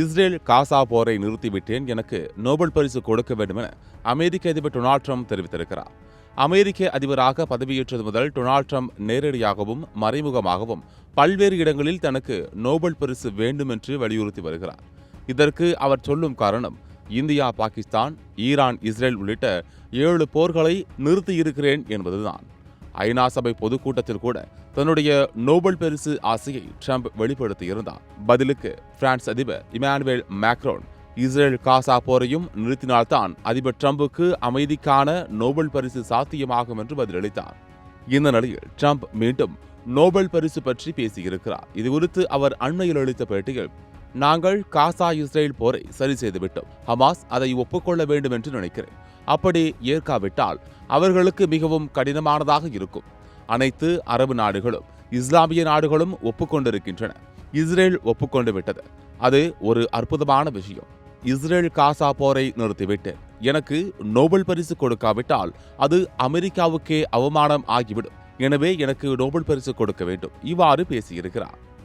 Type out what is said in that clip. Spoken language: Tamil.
இஸ்ரேல் காசா போரை நிறுத்திவிட்டேன், எனக்கு நோபல் பரிசு கொடுக்க வேண்டும் என அமெரிக்க அதிபர் டொனால்ட் ட்ரம்ப் தெரிவித்திருக்கிறார். அமெரிக்க அதிபராக பதவியேற்றது முதல் டொனால்ட் ட்ரம்ப் நேரடியாகவும் மறைமுகமாகவும் பல்வேறு இடங்களில் தனக்கு நோபல் பரிசு வேண்டும் என்று வலியுறுத்தி வருகிறார். இதற்கு அவர் சொல்லும் காரணம், இந்தியா, பாகிஸ்தான், ஈரான், இஸ்ரேல் உள்ளிட்ட 7 போர்களை நிறுத்தியிருக்கிறேன் என்பதுதான். ஐநா சபை பொதுக்கூட்டத்தில் கூட தன்னுடைய நோபல் பரிசு ஆசையை ட்ரம்ப் வெளிப்படுத்தியிருந்தார். பதிலுக்கு பிரான்ஸ் அதிபர் இமானுவேல் மேக்ரோன் இஸ்ரேல் காசா போரையும் நிறுத்தினால்தான் அதிபர் ட்ரம்புக்கு அமைதிக்கான நோபல் பரிசு சாத்தியமாகும் என்று பதிலளித்தார். இந்த நிலையில் ட்ரம்ப் மீண்டும் நோபல் பரிசு பற்றி பேசியிருக்கிறார். இதுகுறித்து அவர் அண்மையில் அளித்த பேட்டியில், நாங்கள் காசா இஸ்ரேல் போரை சரி செய்துவிட்டோம். ஹமாஸ் அதை ஒப்புக்கொள்ள வேண்டும் என்று நினைக்கிறேன். அப்படி ஏற்காவிட்டால் அவர்களுக்கு மிகவும் கடினமானதாக இருக்கும். அனைத்து அரபு நாடுகளும் இஸ்லாமிய நாடுகளும் ஒப்புக்கொண்டிருக்கின்றன. இஸ்ரேல் ஒப்புக்கொண்டு விட்டது. அது ஒரு அற்புதமான விஷயம். இஸ்ரேல் காசா போரை நிறுத்திவிட்டு எனக்கு நோபல் பரிசு கொடுக்காவிட்டால் அது அமெரிக்காவுக்கே அவமானம் ஆகிவிடும். எனவே எனக்கு நோபல் பரிசு கொடுக்க வேண்டும். இவ்வாறு பேசியிருக்கிறார்.